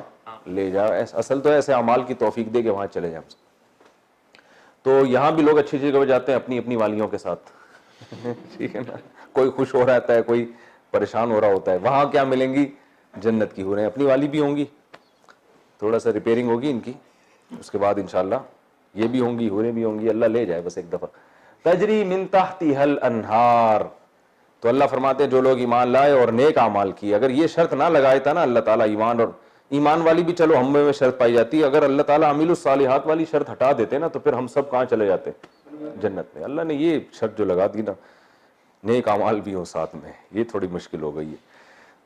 لے جائے, اصل تو ایسے اعمال کی توفیق دے کہ وہاں چلے جائیں. تو یہاں بھی لوگ اچھی جگہ پہ جاتے ہیں اپنی اپنی والیوں کے ساتھ, ٹھیک ہے نا, کوئی خوش ہو رہتا ہے, کوئی پریشان ہو رہا ہوتا ہے. وہاں کیا ملیں گی, جنت کی حوریں, اپنی والی بھی ہوں گی, تھوڑا سا ریپیئرنگ ہوگی ان کی, اس کے بعد انشاءاللہ یہ بھی ہوں گی, حوریں بھی ہوں گی, اللہ لے جائے بس ایک دفعہ. تجری من تحتها الانہار. تو اللہ فرماتے ہیں جو لوگ ایمان لائے اور نیک اعمال کیے, اگر یہ شرط نہ لگائے تھا نا اللہ تعالیٰ, ایمان والی بھی چلو ہم میں شرط پائی جاتی ہے, اگر اللہ تعالیٰ عامل الصالحات والی شرط ہٹا دیتے نا تو پھر ہم سب کہاں چلے جاتے, جنت میں. اللہ نے یہ شرط جو لگا دی نا, نیک اعمال بھی ہوں ساتھ میں, یہ تھوڑی مشکل ہو گئی ہے.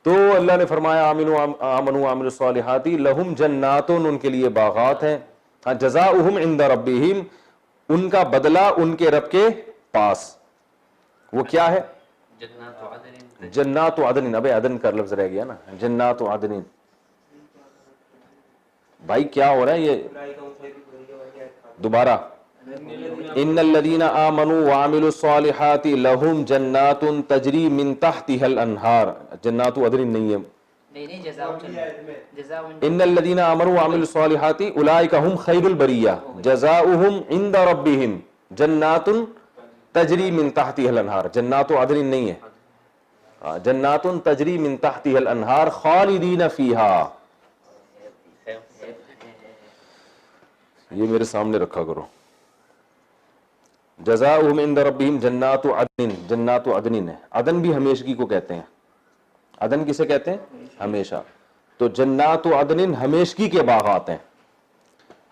تو اللہ نے فرمایا آمنوا وعملوا الصالحات لہم جنات, ان کے لیے باغات ہیں, جزاؤہم عند ربہم, ان کا بدلہ ان کے رب کے پاس. وہ کیا ہے, جنات عدن. ابے عدن کا لفظ رہ گیا نا, جنات عدن. بھائی کیا ہو رہا ہے یہ دوبارہ, ان الذین آمنوا وعملوا الصالحات لہم جنات تجری من تحتها الانہار. جنات عدن نہیں ہے, ان الذین آمنوا وعملوا الصالحات اولئک هم خیر البریہ جزاؤہم عند ربہم جنات تجری من تحتها الانہار. جنات عدن نہیں ہے, جنات تجری من تحتها الانہار خالدین فیہا. یہ میرے سامنے رکھا کرو, جزاؤہم عند ربہم جنات عدن. جنات عدن ہے, عدن بھی ہمیشگی کو کہتے ہیں. عدن کسے کہتے ہیں, ہمیشہ. تو جنات عدن ہمیشگی کے باغات ہیں.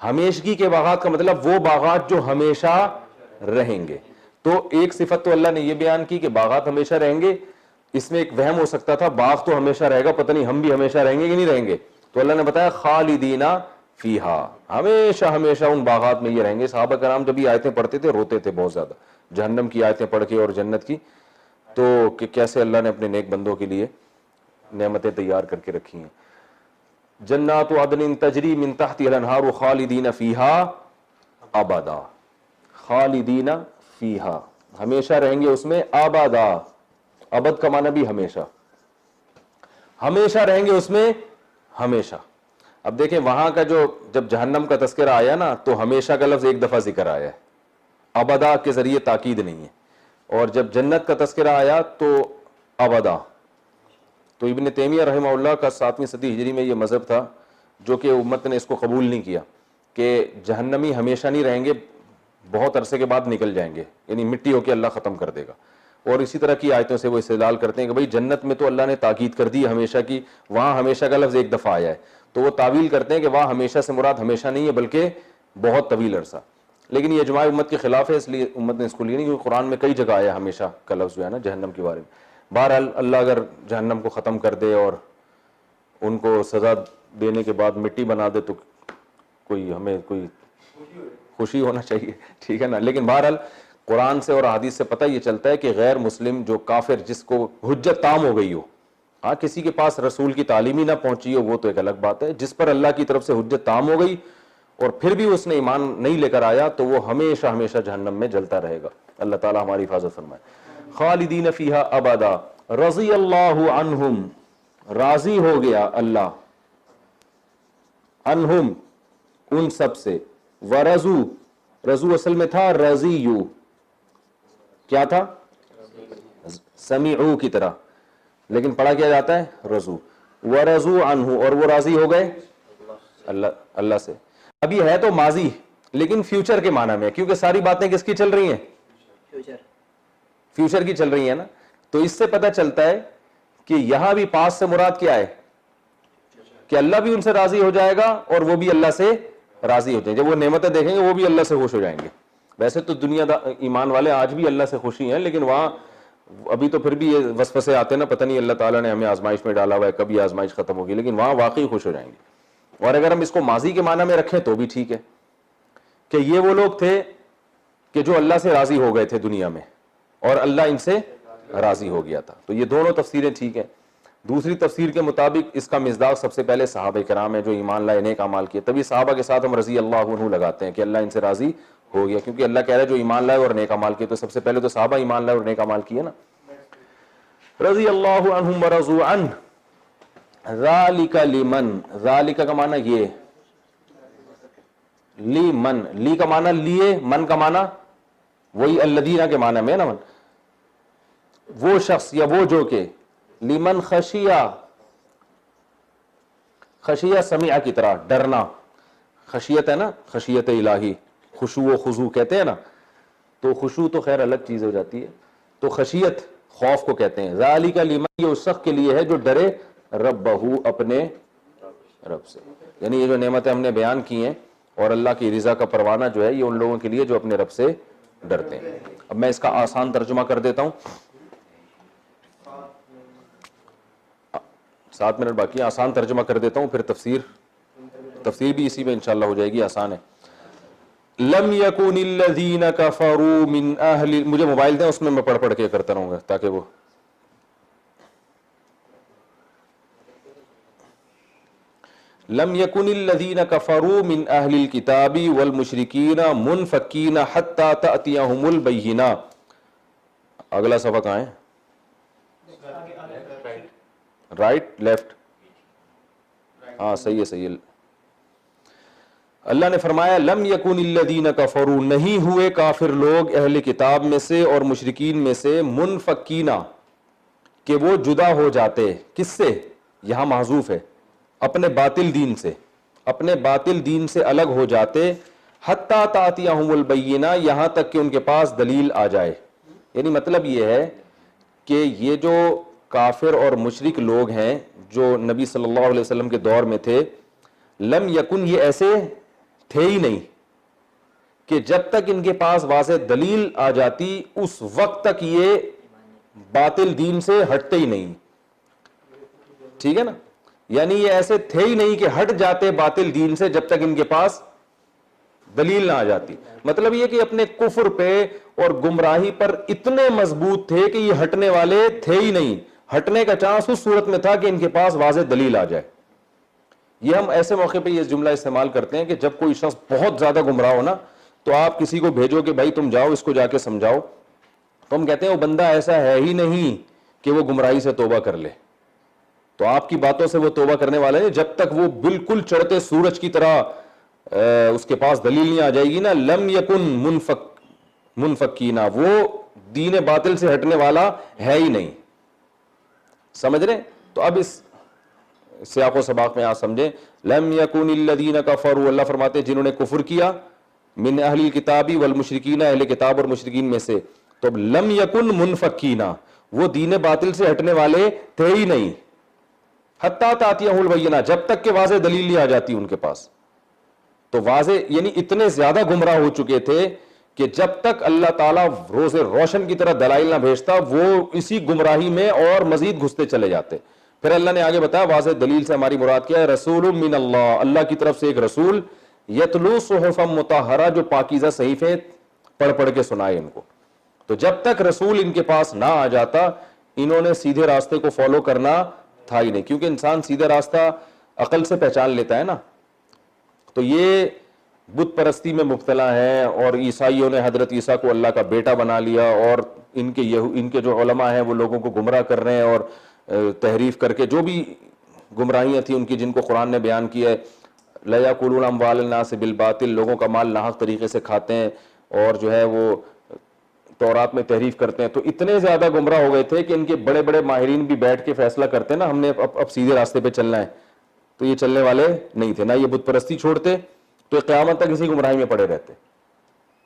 ہمیشگی کے باغات کا مطلب وہ باغات جو ہمیشہ رہیں گے. تو ایک صفت تو اللہ نے یہ بیان کی کہ باغات ہمیشہ رہیں گے. اس میں ایک وہم ہو سکتا تھا باغ تو ہمیشہ رہے گا, پتہ نہیں ہم بھی ہمیشہ رہیں گے کہ نہیں رہیں گے. تو اللہ نے بتایا خالدین فیہا, ہمیشہ ہمیشہ ان باغات میں یہ رہیں گے. صحابہ کرام جب یہ آیتیں پڑھتے تھے روتے تھے بہت زیادہ, جہنم کی آیتیں پڑھ کے اور جنت کی, تو کہ کیسے اللہ نے اپنے نیک بندوں کے لیے نعمتیں تیار کر کے رکھی ہیں. جنات عدن تجری من تحتها الانہار خالدین فیہا ابدا. خالدین فیہا, ہمیشہ رہیں گے اس میں, ابدا, ابد کا معنی بھی ہمیشہ, ہمیشہ رہیں گے اس میں ہمیشہ. اب دیکھیں وہاں کا جو جب جہنم کا تذکرہ آیا نا تو ہمیشہ کا لفظ ایک دفعہ ذکر آیا ہے, ابدا کے ذریعے تاکید نہیں ہے. اور جب جنت کا تذکرہ آیا تو ابدا. تو ابن تیمیہ رحمہ اللہ کا 7ویں صدی ہجری میں یہ مذہب تھا جو کہ امت نے اس کو قبول نہیں کیا, کہ جہنمی ہمیشہ نہیں رہیں گے, بہت عرصے کے بعد نکل جائیں گے, یعنی مٹی ہو کے اللہ ختم کر دے گا. اور اسی طرح کی آیتوں سے وہ استدلال کرتے ہیں کہ بھئی جنت میں تو اللہ نے تاکید کر دی ہمیشہ کی, وہاں ہمیشہ کا لفظ ایک دفعہ آیا ہے, تو وہ تعویل کرتے ہیں کہ وہاں ہمیشہ سے مراد ہمیشہ نہیں ہے بلکہ بہت طویل عرصہ. لیکن یہ اجماع امت کے خلاف ہے, اس لیے امت نے اس کو لیا نہیں, کیونکہ قرآن میں کئی جگہ آیا ہمیشہ کا لفظ جو ہے نا جہنم کے بارے میں. بہرحال اللہ اگر جہنم کو ختم کر دے اور ان کو سزا دینے کے بعد مٹی بنا دے تو ہمیں کوئی خوشی ہونا چاہیے, ٹھیک ہے نا. لیکن بہرحال قرآن سے اور حدیث سے پتہ یہ چلتا ہے کہ غیر مسلم جو کافر جس کو حجت تام ہو گئی ہو, ہاں کسی کے پاس رسول کی تعلیم ہی نہ پہنچی ہو وہ تو ایک الگ بات ہے, جس پر اللہ کی طرف سے حجت تام ہو گئی اور پھر بھی اس نے ایمان نہیں لے کر آیا تو وہ ہمیشہ ہمیشہ جہنم میں جلتا رہے گا. اللہ تعالی ہماری حفاظت فرمائے. خالدین فیہا ابدا رضی اللہ عنہم, راضی ہو گیا اللہ عنہم ان سب سے, ورضو, رضو اصل میں تھا رضیو, کیا تھا سمیعو کی طرح, لیکن پڑھا کیا جاتا ہے رضو. ورضو عنہ, اور وہ راضی ہو گئے اللہ سے. اب یہ ہے تو ماضی لیکن فیوچر کے معنی میں, کیونکہ ساری باتیں کس کی چل رہی ہیں, فیوچر کی چل رہی ہیں نا. تو اس سے پتہ چلتا ہے کہ یہاں بھی پاس سے مراد کیا ہے, کہ اللہ بھی ان سے راضی ہو جائے گا اور وہ بھی اللہ سے راضی ہو جائیں گے. جب وہ نعمتیں دیکھیں گے وہ بھی اللہ سے خوش ہو جائیں گے. ویسے تو دنیا ایمان والے آج بھی اللہ سے خوشی ہیں, لیکن وہاں ابھی تو پھر بھی یہ وسوسے آتے ہیں نا, پتہ نہیں اللہ تعالیٰ نے ہمیں آزمائش میں ڈالا ہوا ہے, کبھی آزمائش ختم ہوگی, لیکن وہاں واقعی خوش ہو جائیں گے. اور اگر ہم اس کو ماضی کے معنی میں رکھیں تو بھی ٹھیک ہے, کہ یہ وہ لوگ تھے کہ جو اللہ سے راضی ہو گئے تھے دنیا میں اور اللہ ان سے راضی ہو گیا تھا. تو یہ دونوں تفسیریں ٹھیک ہیں. دوسری تفسیر کے مطابق اس کا مصداق سب سے پہلے صحابہ کرام ہیں جو ایمان لائے, نیک اعمال کیے, تبھی صحابہ کے ساتھ ہم رضی اللہ عنہ لگاتے ہیں کہ اللہ ان سے راضی ہو گیا, کیونکہ اللہ کہہ رہا ہے جو ایمان لائے اور نیک اعمال کیے, تو سب سے پہلے تو صحابہ ایمان لائے اور نیک اعمال کیے نا. رضی اللہ عنہم ورضوا عنہ, ذالک لمن, ذالک کا معنی یہ, لی من, لی کا معنی لیے, من کا معنی وہی الذین کے معنی میں نا, من وہ شخص یا وہ جو کہ, لمن خشیہ, خشیہ سمع کی طرح ڈرنا, خشیت ہے نا, خشیت الہی, خشوع و خضوع کہتے ہیں نا, تو خشوع تو خیر الگ چیز ہو جاتی ہے, تو خشیت خوف کو کہتے ہیں. ذالک لمن, یہ اس شخص کے لیے ہے جو ڈرے ربہ, اپنے رب سے. یعنی یہ جو نعمتیں ہم نے بیان کی ہیں اور اللہ کی رضا کا پروانہ جو ہے, یہ ان لوگوں کے لیے جو اپنے رب سے ڈرتے ہیں. اب میں اس کا آسان ترجمہ کر دیتا ہوں, 7 منٹ باقی, آسان ترجمہ کر دیتا ہوں, پھر تفسیر بھی اسی میں انشاءاللہ ہو جائے گی, آسان ہے. لم یکن الذین کفروا من اہل, مجھے موبائل دیں اس میں پڑھ پڑھ کے کرتا رہوں گا تاکہ وہ, لم یکن الذین کفروا من اہل الکتاب والمشرکین منفکین حتی تأتیہم البینہ. اگلا صفحہ کہاں ہے, رائٹ لیفٹ, ہاں صحیح ہے صحیح ہے. اللہ نے فرمایا لم یکن الذین کفروا, نہیں ہوئے کافر لوگ اہل کتاب میں سے اور مشرکین میں سے, منفکینہ کہ وہ جدا ہو جاتے, کس سے, یہاں محذوف ہے, اپنے باطل دین سے, اپنے باطل دین سے الگ ہو جاتے, حتی تأتیہم البینہ, یہاں تک کہ ان کے پاس دلیل آ جائے. یعنی مطلب یہ ہے کہ یہ جو کافر اور مشرک لوگ ہیں جو نبی صلی اللہ علیہ وسلم کے دور میں تھے, لم یکن, یہ ایسے تھے ہی نہیں کہ جب تک ان کے پاس واضح دلیل آ جاتی اس وقت تک یہ باطل دین سے ہٹتے ہی نہیں, ٹھیک ہے نا. یعنی یہ ایسے تھے ہی نہیں کہ ہٹ جاتے باطل دین سے جب تک ان کے پاس دلیل نہ آ جاتی. مطلب یہ کہ اپنے کفر پہ اور گمراہی پر اتنے مضبوط تھے کہ یہ ہٹنے والے تھے ہی نہیں. ہٹنے کا چانس اس صورت میں تھا کہ ان کے پاس واضح دلیل آ جائے. یہ ہم ایسے موقع پہ یہ جملہ استعمال کرتے ہیں کہ جب کوئی شخص بہت زیادہ گمراہ ہو نا, تو آپ کسی کو بھیجو کہ بھائی تم جاؤ اس کو جا کے سمجھاؤ, تو ہم کہتے ہیں وہ بندہ ایسا ہے ہی نہیں کہ وہ گمراہی سے توبہ کر لے. تو آپ کی باتوں سے وہ توبہ کرنے والا ہے جب تک وہ بالکل چڑھتے سورج کی طرح اس کے پاس دلیل نہیں آ جائے گی نا. لم یکن منفکینہ, وہ دین باطل سے ہٹنے والا ہے ہی نہیں, سمجھ رہے. تو اب اس سیاق و سباق میں آج سمجھیں. لم یکن الذین کفروا, اللہ فرماتے ہیں جنہوں نے کفر کیا, من اہل الکتاب والمشرکین, اہل کتاب اور مشرکین میں سے. تو لم یکن منفکین, وہ دین باطل سے ہٹنے والے تھے ہی نہیں, حتی تاتیہم البینہ, جب تک کہ واضح دلیل نہیں آ جاتی ان کے پاس. تو واضح یعنی اتنے زیادہ گمراہ ہو چکے تھے کہ جب تک اللہ تعالیٰ روز روشن کی طرح دلائل نہ بھیجتا وہ اسی گمراہی میں اور مزید گھستے چلے جاتے. پھر اللہ نے آگے بتایا واضح دلیل سے ہماری مراد کیا ہے, رسول من اللہ, اللہ کی طرف سے ایک رسول, یتلو صحفا مطہرہ, جو پاکیزہ صحیفے پڑھ پڑھ کے سنائے ان کو. تو جب تک رسول ان کے پاس نہ آ جاتا انہوں نے سیدھے راستے کو فالو کرنا تھا ہی نہیں, کیونکہ انسان سیدھا راستہ عقل سے پہچان لیتا ہے نا. تو یہ بت پرستی میں مبتلا ہیں, اور عیسائیوں نے حضرت عیسیٰ کو اللہ کا بیٹا بنا لیا, اور ان کے جو علماء ہیں وہ لوگوں کو گمراہ کر رہے ہیں, اور تحریف کر کے جو بھی گمراہیاں تھیں ان کی جن کو قرآن نے بیان کیا ہے, لَيَأْكُلُونَ أَمْوَالَ النَّاسِ بِالْبَاطِلِ, لوگوں کا مال ناحق طریقے سے کھاتے ہیں, اور جو ہے وہ تورات میں تحریف کرتے ہیں. تو اتنے زیادہ گمراہ ہو گئے تھے کہ ان کے بڑے بڑے ماہرین بھی بیٹھ کے فیصلہ کرتے ہیں نا ہم نے اب سیدھے راستے پہ چلنا ہے, تو یہ چلنے والے نہیں تھے, نہ یہ بت پرستی چھوڑتے, تو قیامت تک اسی گمراہی میں پڑے رہتے.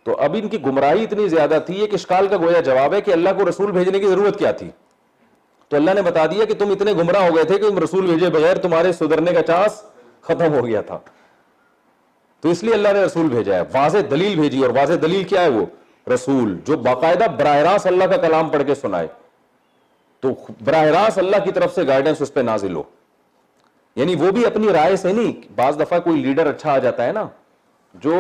تو اب ان کی گمراہی اتنی زیادہ تھی, ایک اشکال کا گویا جواب ہے کہ اللہ کو رسول بھیجنے کی ضرورت کیا تھی. تو اللہ نے بتا دیا کہ تم اتنے گمراہ ہو گئے تھے کہ تم رسول بھیجے بغیر تمہارے سدھرنے کا چانس ختم ہو گیا تھا, تو اس لیے اللہ نے رسول بھیجا ہے, واضح دلیل بھیجی. اور واضح دلیل کیا ہے؟ وہ رسول جو باقاعدہ براہ راست اللہ کا کلام پڑھ کے سنائے, تو براہ راست اللہ کی طرف سے گائیڈنس اس پہ نازل ہو. یعنی وہ بھی اپنی رائے سے نہیں, بعض دفعہ کوئی لیڈر اچھا آ جاتا ہے نا جو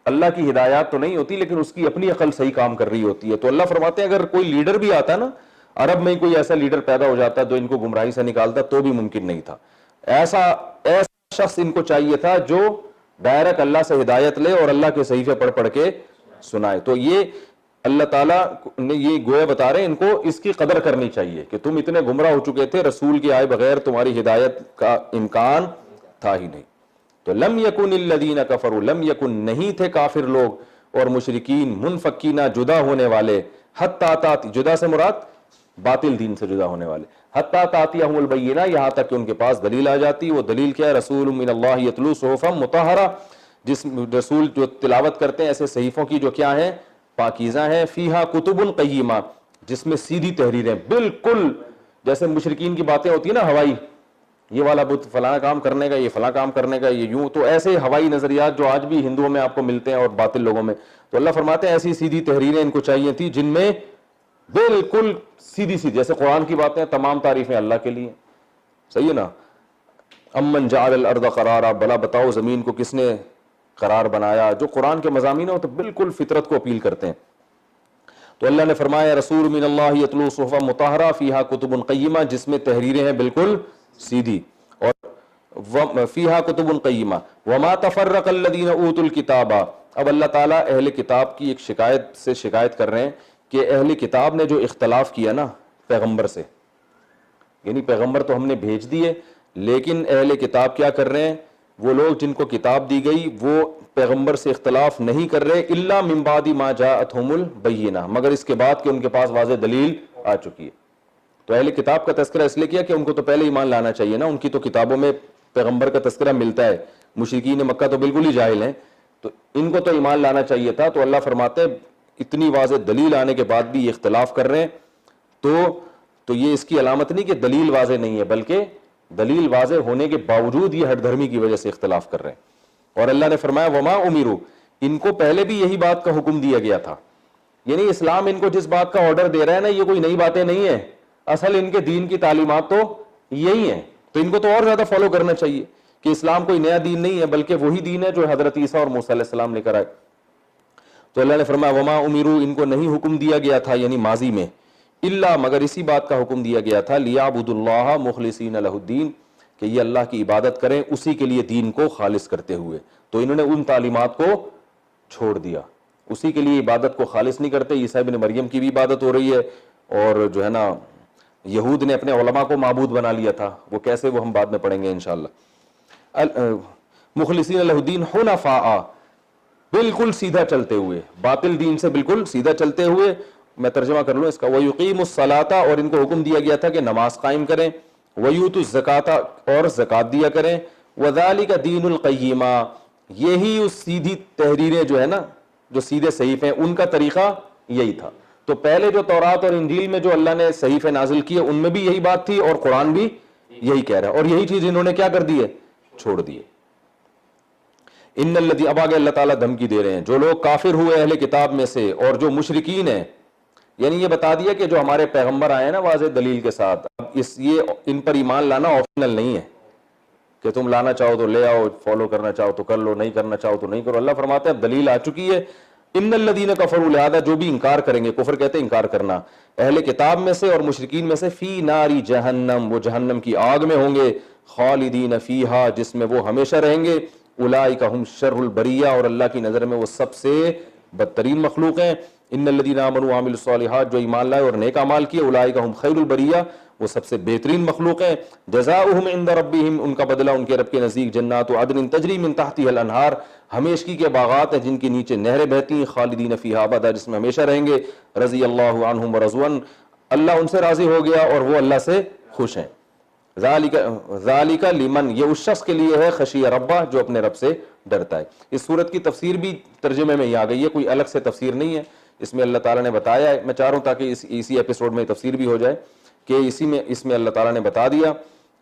اللہ کی ہدایات تو نہیں ہوتی لیکن اس کی اپنی عقل صحیح کام کر رہی ہوتی ہے. تو اللہ فرماتے ہیں اگر کوئی لیڈر بھی آتا نا, عرب میں کوئی ایسا لیڈر پیدا ہو جاتا جو ان کو گمراہی سے نکالتا تو بھی ممکن نہیں تھا. ایسا شخص ان کو چاہیے تھا جو ڈائریکٹ اللہ سے ہدایت لے اور اللہ کے صحیفے پڑھ پڑھ کے سنائے. تو یہ اللہ تعالیٰ نے یہ گویا بتا رہے ہیں ان کو اس کی قدر کرنی چاہیے کہ تم اتنے گمراہ ہو چکے تھے, رسول کے آئے بغیر تمہاری ہدایت کا امکان تھا ہی نہیں. تو لم یکن الذین کفروا, لم یکن نہیں تھے کافر لوگ اور مشرکین, منفکین جدا ہونے والے, حتی تاتی, جدا سے مراد باطل دین سے جدا ہونے والے, حتی تاتیہم البینہ, یہاں تک کہ ان کے پاس دلیل آ جاتی. وہ دلیل کیا ہے؟ رسول من اللہ یتلو صحفا مطہرہ, جس رسول جو تلاوت کرتے ہیں ایسے صحیفوں کی جو کیا ہیں؟ پاکیزہ ہیں. فیہا کتب قیمہ, جس میں سیدھی تحریریں, بالکل جیسے مشرکین کی باتیں ہوتی ہیں نا ہوائی, یہ والا بت فلاں کام کرنے کا, یہ فلاں کام کرنے کا, یہ یوں, تو ایسے ہوائی نظریات جو آج بھی ہندوؤں میں آپ کو ملتے ہیں اور باطل لوگوں میں, تو اللہ فرماتے ہیں ایسی سیدھی تحریریں ان کو چاہیے تھی جن میں بالکل سیدھی سیدھی, جیسے قرآن کی باتیں تمام تعریفیں اللہ کے لیے, صحیح ہے نا. امن جعل الارض قرارا, بلا بتاؤ زمین کو کس نے قرار بنایا. جو قرآن کے مضامین ہو تو بالکل فطرت کو اپیل کرتے ہیں. تو اللہ نے فرمایا رسول من اللہ یتلو صحفا مطہرہ فیہا کتب قیمہ, جس میں تحریریں ہیں بالکل سیدھی, اور فیہا کتب قیمہ. وما تفرق الذین اوتوا الکتاب, اب اللہ تعالیٰ اہل کتاب کی ایک شکایت کر رہے ہیں کہ اہل کتاب نے جو اختلاف کیا نا پیغمبر سے, یعنی پیغمبر تو ہم نے بھیج دیے لیکن اہل کتاب کیا کر رہے ہیں؟ وہ لوگ جن کو کتاب دی گئی وہ پیغمبر سے اختلاف نہیں کر رہے, الا من بعد ما جاءتهم البینہ, مگر اس کے بعد کہ ان کے پاس واضح دلیل آ چکی ہے. تو اہل کتاب کا تذکرہ اس لیے کیا کہ ان کو تو پہلے ایمان لانا چاہیے نا, ان کی تو کتابوں میں پیغمبر کا تذکرہ ملتا ہے. مشرکین مکہ تو بالکل ہی جاہل ہیں, تو ان کو تو ایمان لانا چاہیے تھا. تو اللہ فرماتے ہیں اتنی واضح دلیل آنے کے بعد بھی یہ اختلاف کر رہے ہیں, تو یہ اس کی علامت نہیں کہ دلیل واضح نہیں ہے, بلکہ دلیل واضح ہونے کے باوجود یہ ہٹ دھرمی کی وجہ سے اختلاف کر رہے ہیں. اور اللہ نے فرمایا وما امروا, ان کو پہلے بھی یہی بات کا حکم دیا گیا تھا. یعنی اسلام ان کو جس بات کا آرڈر دے رہا ہے نا, یہ کوئی نئی باتیں نہیں ہیں, اصل ان کے دین کی تعلیمات تو یہی ہیں. تو ان کو تو اور زیادہ فالو کرنا چاہیے کہ اسلام کوئی نیا دین نہیں ہے بلکہ وہی دین ہے جو حضرت عیسیٰ اور موسیٰ علیہ السلام لے کر آئے. تو اللہ نے فرمایا وما امروا, ان کو نہیں حکم دیا گیا تھا یعنی ماضی میں, الا مگر اسی بات کا حکم دیا گیا تھا, لیعبدوا اللہ مخلصین لہ الدین, کہ یہ اللہ کی عبادت کریں اسی کے لیے دین کو خالص کرتے ہوئے. تو انہوں نے ان تعلیمات کو چھوڑ دیا, اسی کے لیے عبادت کو خالص نہیں کرتے. عیسیٰ ابن مریم کی بھی عبادت ہو رہی ہے, اور جو ہے نا یہود نے اپنے علماء کو معبود بنا لیا تھا, وہ کیسے وہ ہم بعد میں پڑھیں گے انشاءاللہ. مخلصین لہ الدین حنفاء, بالکل سیدھا چلتے ہوئے, باطل دین سے بالکل سیدھا چلتے ہوئے. میں ترجمہ کر لوں اس کا, وَيُقِيمُ الصَّلَاةَ, اور ان کو حکم دیا گیا تھا کہ نماز قائم کریں, وَيُؤْتُوا الزَّكَاةَ اور زکات دیا کریں, وَذَلِكَ دِینُ الْقَیِّمَةِ یہی اس سیدھی تحریریں جو ہے نا, جو سیدھے صحیفے ہیں, ان کا طریقہ یہی تھا. تو پہلے جو تورات اور انجیل میں جو اللہ نے صحیفے نازل کیے ان میں بھی یہی بات تھی, اور قرآن بھی یہی کہہ رہا ہے, اور یہی چیز انہوں نے کیا کر دی ہے, چھوڑ دی ہے. ان الذین, اب آگے اللہ تعالیٰ دھمکی دے رہے ہیں جو لوگ کافر ہوئے اہل کتاب میں سے اور جو مشرکین ہیں, یعنی یہ بتا دیا کہ جو ہمارے پیغمبر آئے ہیں نا واضح دلیل کے ساتھ, اب یہ ان پر ایمان لانا آپشنل نہیں ہے کہ تم لانا چاہو تو لے آؤ, فالو کرنا چاہو تو کر لو, نہیں کرنا چاہو تو نہیں کرو. اللہ فرماتا ہے اب دلیل آ چکی ہے. ان الذین کفروا, لہذا جو بھی انکار کریں گے, کفر کہتے ہیں انکار کرنا, اہل کتاب میں سے اور مشرکین میں سے, فی ناری جہنم, وہ جہنم کی آگ میں ہوں گے, خالدین فیہا, جس میں وہ ہمیشہ رہیں گے, اولئک ہم شر البریہ, اور اللہ کی نظر میں وہ سب سے بدترین مخلوق ہیں. ان الذین آمنوا وعملوا الصالحات, جو ایمان لائے اور نیک اعمال کیے, اولئک ہم خیر البریہ, وہ سب سے بہترین مخلوق ہیں. جزاؤہم عند ربہم, ان کا بدلہ ان کے رب کے نزدیک, جنات عدن تجری من تحتها الانہار, ہمیشگی کے باغات ہیں جن کے نیچے نہریں بہتی ہیں, خالدین فیہا ابدا, جس میں ہمیشہ رہیں گے. رضی اللہ عنہم ورضوا عنہ, اللہ ان سے راضی ہو گیا اور وہ اللہ سے خوش ہیں. ذالک لمن, یہ اس شخص کے لیے ہے, خشی ربہ, جو اپنے رب سے ڈرتا ہے. اس صورت کی تفسیر بھی ترجمے میں ہی آ گئی ہے, کوئی الگ سے تفسیر نہیں ہے. اس میں اللہ تعالیٰ نے بتایا ہے, میں چاہ رہا ہوں تاکہ اسی ایپیسوڈ میں تفسیر بھی ہو جائے, کہ اس میں اللہ تعالیٰ نے بتا دیا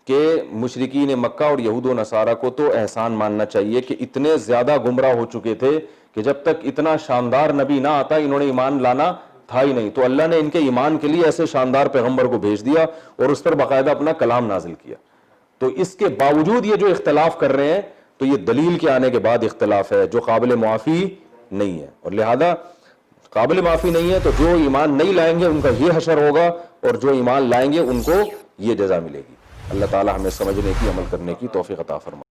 کہ مشرکین مکہ اور یہود و نصارہ کو تو احسان ماننا چاہیے کہ اتنے زیادہ گمراہ ہو چکے تھے کہ جب تک اتنا شاندار نبی نہ آتا انہوں نے ایمان لانا تھا ہی نہیں. تو اللہ نے ان کے ایمان کے لیے ایسے شاندار پیغمبر کو بھیج دیا اور اس پر باقاعدہ اپنا کلام نازل کیا. تو اس کے باوجود یہ جو اختلاف کر رہے ہیں, تو یہ دلیل کے آنے کے بعد اختلاف ہے جو قابل معافی نہیں ہے, اور لہذا قابل معافی نہیں ہے تو جو ایمان نہیں لائیں گے ان کا یہ حشر ہوگا, اور جو ایمان لائیں گے ان کو یہ جزا ملے گی. اللہ تعالی ہمیں سمجھنے کی, عمل کرنے کی توفیق عطا فرمائے.